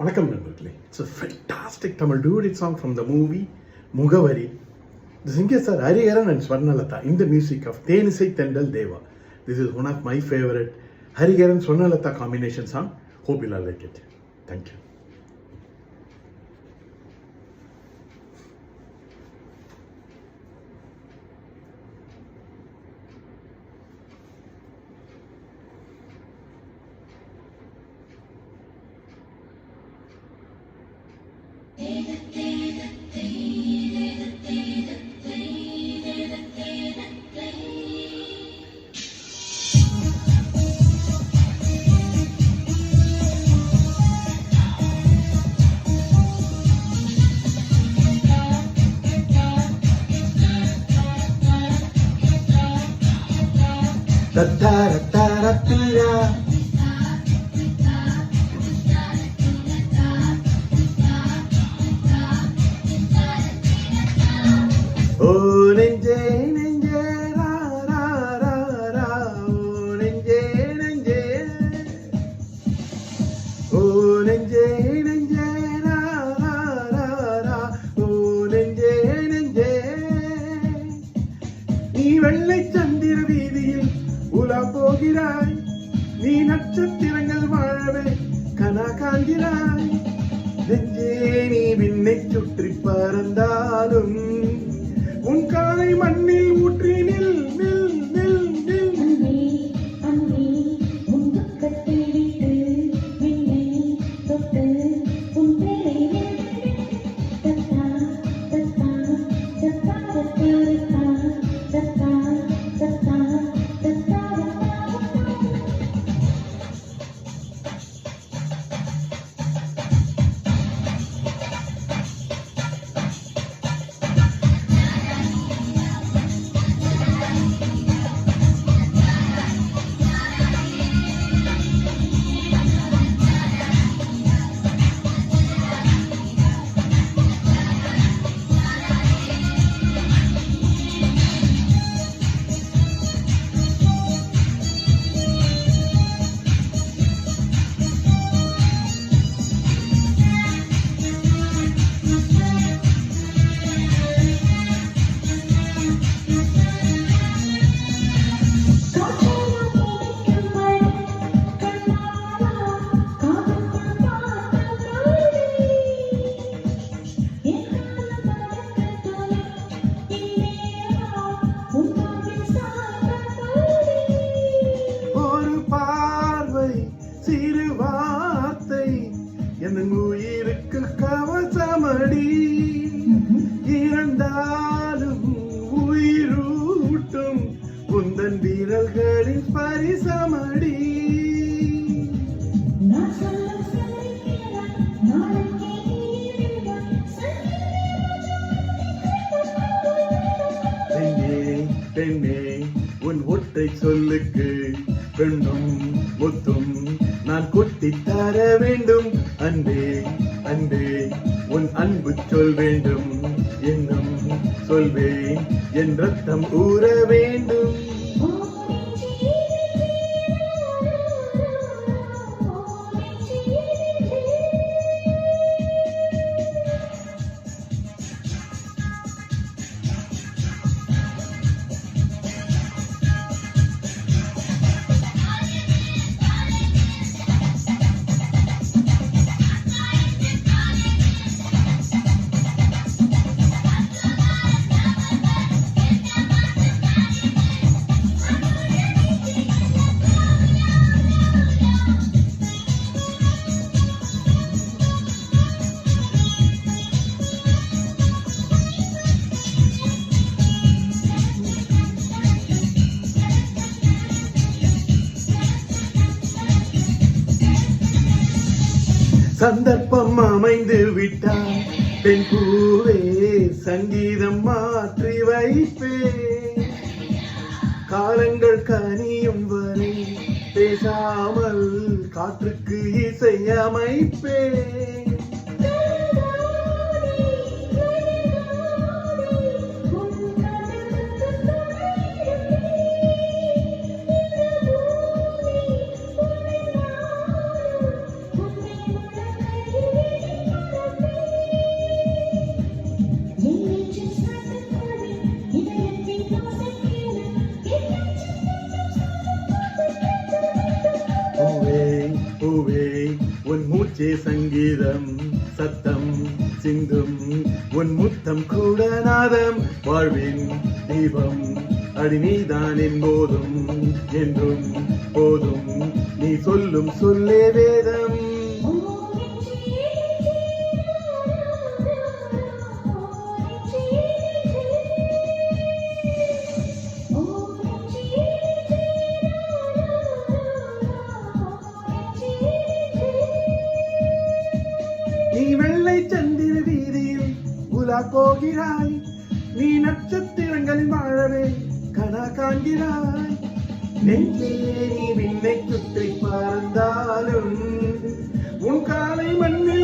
வணக்கம் நண்பர்களே. It's a fantastic Tamil duet song from the movie Mugavari. The singers are Hariharan and Swarnalatha in the music of Thenisai Tendal Deva. This is one of my favorite Hariharan Swarnalatha combination song. Hope you'll all like it. Thank you. Oh nenge nenge ra ra ra ra oh nenge nenge oh nenge nenge ra ra ra ra oh nenge nenge நீ வெள்ளை சந்திர வீதியில் உலா போகிறாய், நீ நட்சத்திரங்கள் வாழவே கனா காண்கிறாய். நெஞ்சே நீ விண்ணை சுற்றி பறந்தாலும் உன் காலை மண்ணில் ஊற்றி நில் நில் நில் நில். அன்பே உன் துக்கத்தை விட்டு விண்ணை தொட்டு உன் பேரை தத்தா தத்தா தத்தா தத்தா தத்தா தத்தா தத்தா. சிறு வார்த்தை என் உயிருக்கு கவசமடி, இறந்தாலும் உயிரூட்டும் உந்தன் வீரர்களின் பரிசமடி. பெண்ணே உன் ஒற்றை சொல்லுக்கு பெண்ணும் முத்தும் நான் கொட்டி தர வேண்டும். அன்பே அன்பே உன் அன்பு சொல் வேண்டும், என்னும் சொல்வேன் என் ரத்தம் ஊற வேண்டும். சந்தர்ப்பம் அமைந்து விட்டால் பெண் பூவே சங்கீதம் மாற்றி வைப்பே, காலங்கள் கனியும் வரை பேசாமல் காற்றுக்கு இசை அமைப்பே. உன் மூச்சே சங்கீதம் சத்தம் சிந்தும் உன் முத்தம் கூட நாதம் வாழ்வின் தீபம் அடி நீதான் என்போதும் என்றும் போதும் நீ சொல்லும் சொல்லே வேதம் நீ வெள்ளை சந்திர வீதியில் உலா போகிறாய் நீ நட்சத்திரங்களில் வாழவே கனா காண்கிறாய் நெஞ்சிலே நீ விண்ணை சுற்றி பறந்தாலும் உன் காலை மண்ணில்